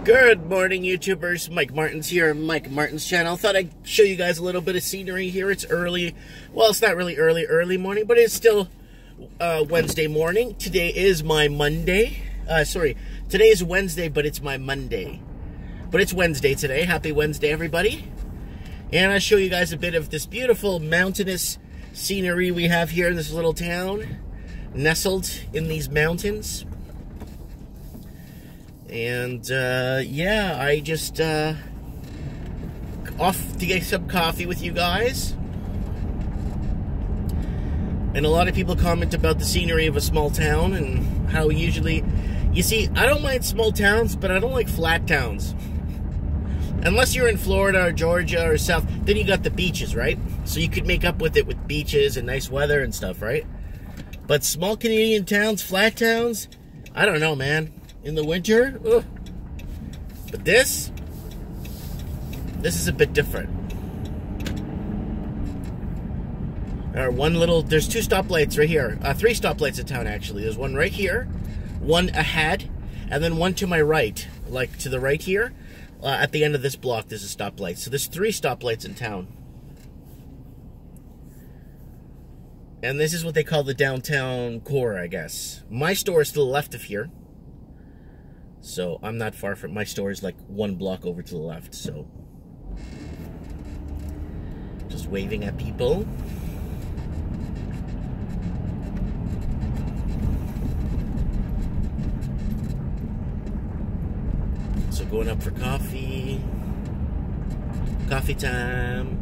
Good morning, YouTubers. Mike Martins here, Mike Martins channel. Thought I'd show you guys a little bit of scenery here. It's early. Well, it's not really early morning, but it's still Wednesday morning. Today is my Monday. Today is Wednesday, but it's my Monday. But it's Wednesday today. Happy Wednesday, everybody. And I'll show you guys a bit of this beautiful mountainous scenery we have here in this little town, nestled in these mountains. And, yeah, I just, off to get some coffee with you guys. And a lot of people comment about the scenery of a small town and how usually, you see, I don't mind small towns, but I don't like flat towns. Unless you're in Florida or Georgia or South, then you got the beaches, right? So you could make up with it with beaches and nice weather and stuff, right? But small Canadian towns, flat towns, I don't know, man. In the winter, ugh. But this is a bit different. There's two stoplights right here. Three stoplights in town, actually. There's one right here, one ahead, and then one to my right. Like, to the right here, at the end of this block, there's a stoplight. So there's three stoplights in town. And this is what they call the downtown core, I guess. My store is to the left of here. So I'm not far from, my store is like one block over to the left, so just waving at people. So going up for coffee. Coffee time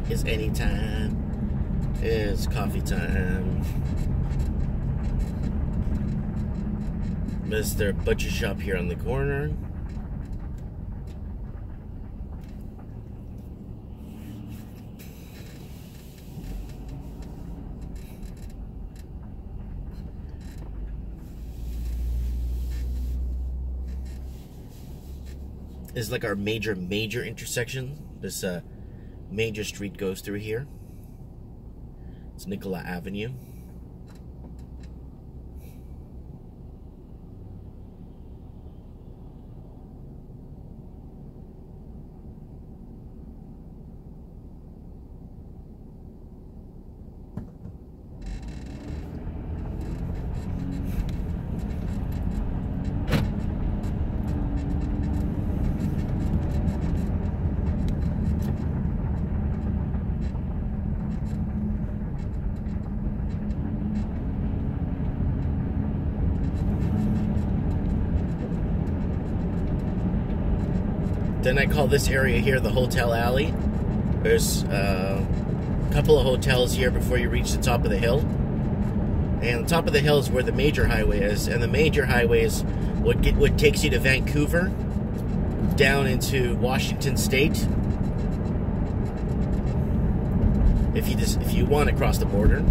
is any time. It's coffee time. There's their butcher shop here on the corner. This is like our major intersection. This major street goes through here. It's Nicola Avenue. Then I call this area here the Hotel Alley. There's a couple of hotels here before you reach the top of the hill. And the top of the hill is where the major highway is. And the major highway is what takes you to Vancouver, down into Washington State. If you want to cross the border.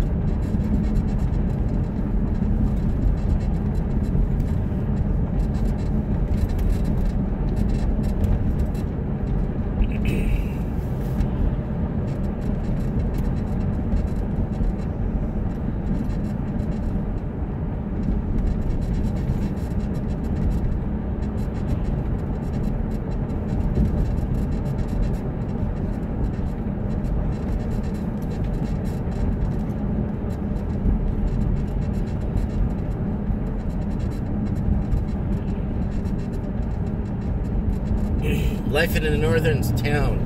Life in a Northern Town.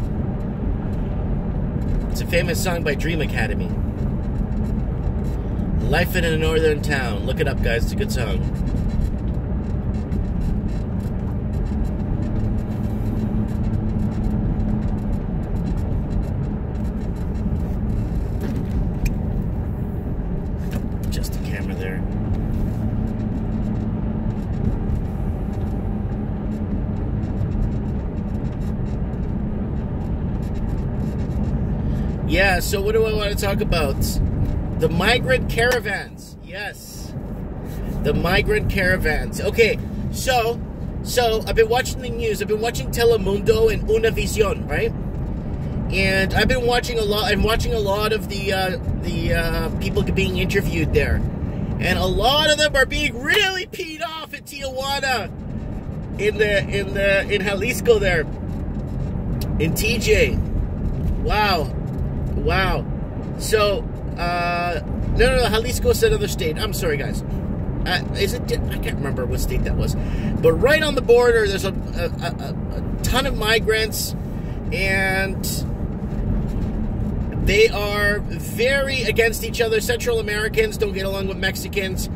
It's a famous song by Dream Academy. Life in a Northern Town. Look it up, guys. It's a good song. Just a camera there. Yeah, so what do I want to talk about? The Migrant Caravans. Yes. The Migrant Caravans. Okay, so I've been watching the news. I've been watching Telemundo and Univision, right? And I've been watching a lot. I'm watching a lot of the people being interviewed there, and a lot of them are being really peed off at Tijuana. in Jalisco there, in TJ. Wow. So no, Jalisco's another state. I'm sorry, guys. Is it? I can't remember what state that was, but right on the border, there's a ton of migrants, and they are very against each other. Central Americans don't get along with Mexicans.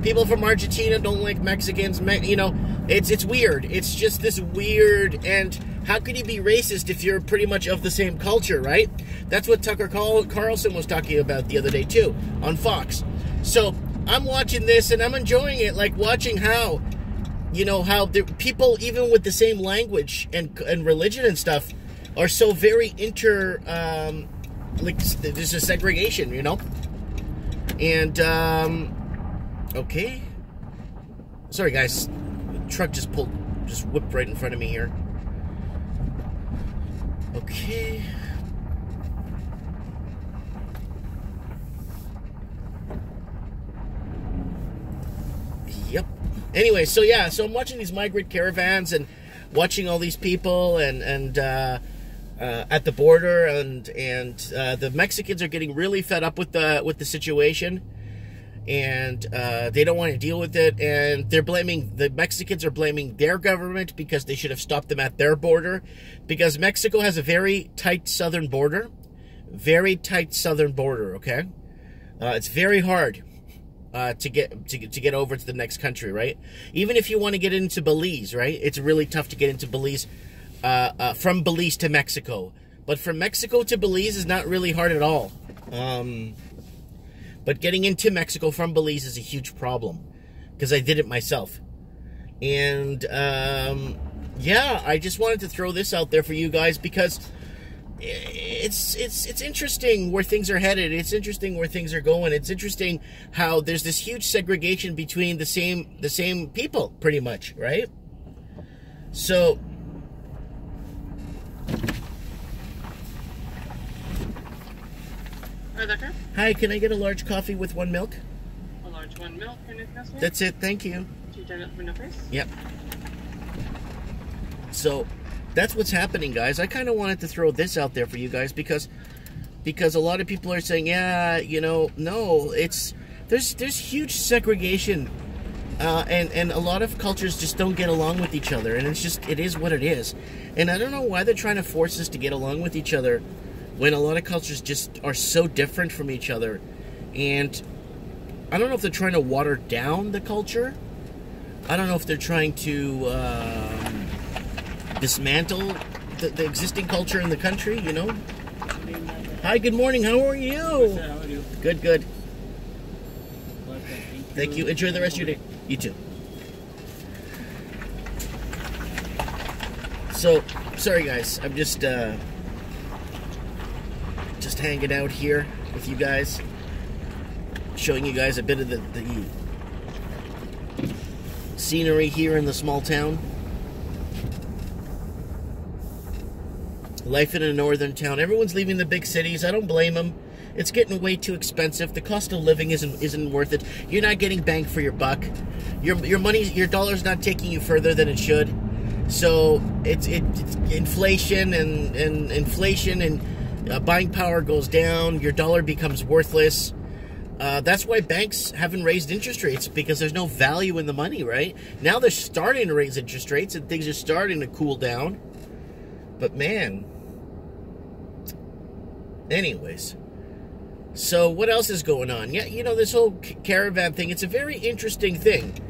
People from Argentina don't like Mexicans. You know, it's weird. It's just this weird. And how could you be racist if you're pretty much of the same culture, right? That's what Tucker Carlson was talking about the other day too on Fox. So I'm watching this and I'm enjoying it, like watching how, you know, how the people, even with the same language and religion and stuff, are so very like there's a segregation, you know. And okay, sorry guys, the truck just whipped right in front of me here. Okay. Yep. Anyway, so yeah, so I'm watching these migrant caravans and watching all these people and at the border, and the Mexicans are getting really fed up with the situation, and they don't want to deal with it, and the Mexicans are blaming their government because they should have stopped them at their border, because Mexico has a very tight southern border, okay? It's very hard to get over to the next country, right? Even if you want to get into Belize, right? It's really tough to get into Belize, from Belize to Mexico. But from Mexico to Belize is not really hard at all. But getting into Mexico from Belize is a huge problem, because I did it myself. And yeah, I just wanted to throw this out there for you guys, because it's interesting where things are headed. It's interesting where things are going. It's interesting how there's this huge segregation between the same people, pretty much, right? So Hi, doctor. Hi, can I get a large coffee with 1 milk? A large 1 milk, anything else? That's it, thank you. Do you turn up window face? Yep. So that's what's happening, guys. I kind of wanted to throw this out there for you guys, because a lot of people are saying, yeah, you know, no, there's huge segregation, and a lot of cultures just don't get along with each other, and it is what it is. And I don't know why they're trying to force us to get along with each other when a lot of cultures just are so different from each other. And I don't know if they're trying to water down the culture. I don't know if they're trying to dismantle the existing culture in the country, you know? Hi, good morning. How are you? How are you? Good, good. Thank you. Enjoy the rest of your day. You too. So, sorry guys. I'm just hanging out here with you guys, showing you guys a bit of the scenery here in the small town. Life in a northern town. Everyone's leaving the big cities. I don't blame them. It's getting way too expensive. The cost of living isn't worth it. You're not getting bang for your buck. Your dollar's not taking you further than it should. So it's inflation and inflation and buying power goes down. Your dollar becomes worthless. That's why banks haven't raised interest rates, because there's no value in the money, right? Now they're starting to raise interest rates and things are starting to cool down. But man, anyways, so what else is going on? Yeah, you know, this whole caravan thing, it's a very interesting thing.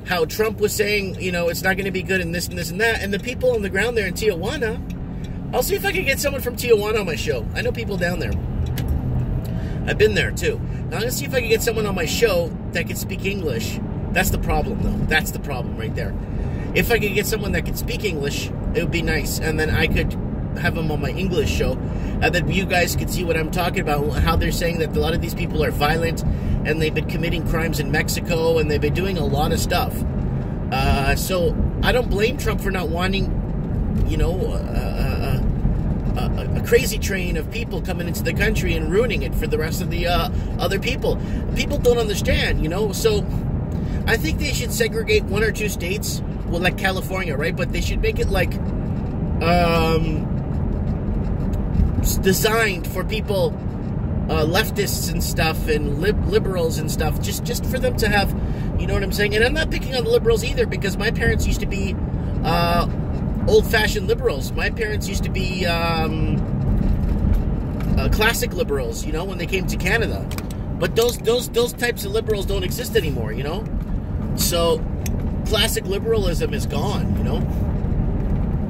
How Trump was saying, you know, it's not going to be good in this and this and that. And the people on the ground there in Tijuana, I'll see if I can get someone from Tijuana on my show. I know people down there. I've been there too. Now I'm going to see if I can get someone on my show that can speak English. That's the problem, though. That's the problem right there. If I could get someone that could speak English, it would be nice. And then I could have them on my English show. And then you guys could see what I'm talking about, how they're saying that a lot of these people are violent and they've been committing crimes in Mexico and they've been doing a lot of stuff. So I don't blame Trump for not wanting, you know, a crazy train of people coming into the country and ruining it for the rest of the other people. People don't understand, you know. So I think they should segregate 1 or 2 states well, like California, right? But they should make it like designed for people, leftists and stuff, and liberals and stuff, just for them to have, you know what I'm saying? And I'm not picking on the liberals either, because my parents used to be old-fashioned liberals. My parents used to be classic liberals, you know, when they came to Canada. But those types of liberals don't exist anymore, you know? So classic liberalism is gone, you know?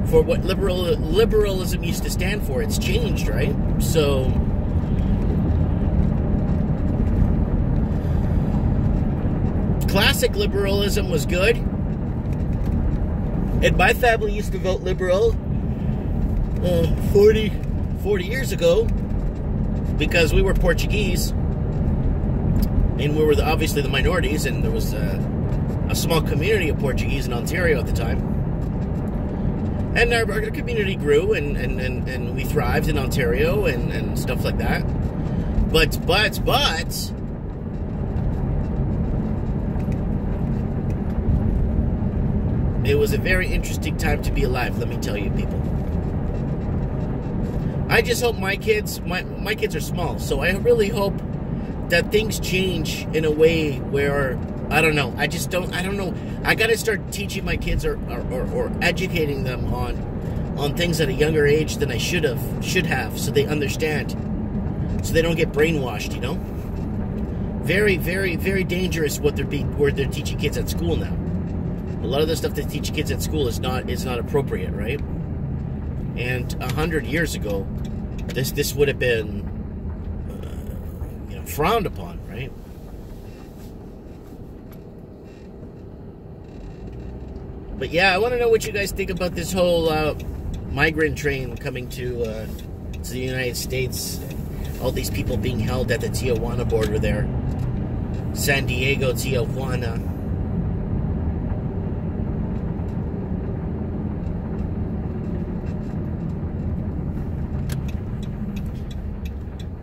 For what liberalism used to stand for, it's changed, right? So classic liberalism was good, and my family used to vote liberal 40 years ago, because we were Portuguese, and we were obviously the minorities, and there was a small community of Portuguese in Ontario at the time. And our community grew, and we thrived in Ontario and stuff like that. But it was a very interesting time to be alive, let me tell you, people. I just hope my kids are small, so I really hope that things change in a way where, I don't know, I don't know. I gotta start teaching my kids or educating them on things at a younger age than I should have, so they understand, so they don't get brainwashed, you know? Very, very, very dangerous what they're teaching kids at school now. A lot of the stuff they teach kids at school is not appropriate, right? And 100 years ago, this would have been frowned upon, right? But yeah, I want to know what you guys think about this whole migrant train coming to the United States. All these people being held at the Tijuana border there, San Diego, Tijuana.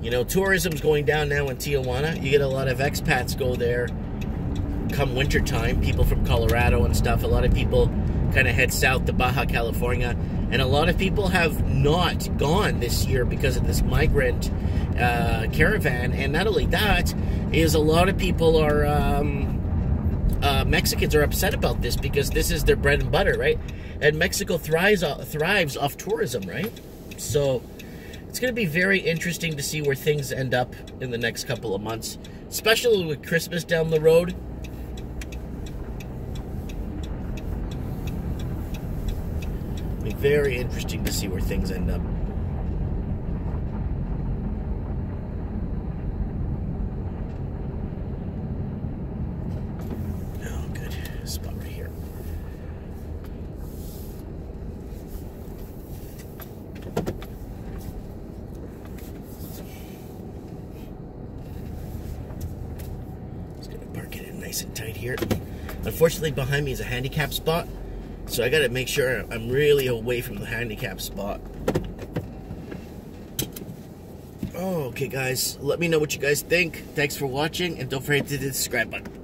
You know, tourism's going down now in Tijuana. You get a lot of expats go there come wintertime, people from Colorado and stuff. A lot of people kind of head south to Baja California. And a lot of people have not gone this year because of this migrant caravan. And not only that, is a lot of people are... Mexicans are upset about this because this is their bread and butter, right? And Mexico thrives off tourism, right? So... it's going to be very interesting to see where things end up in the next couple of months, especially with Christmas down the road. It'll be very interesting to see where things end up. Oh, good. Spot right here. Nice and tight here. Unfortunately, behind me is a handicap spot, so I gotta make sure I'm really away from the handicap spot. Oh, okay, guys. Let me know what you guys think. Thanks for watching, and don't forget to hit the subscribe button.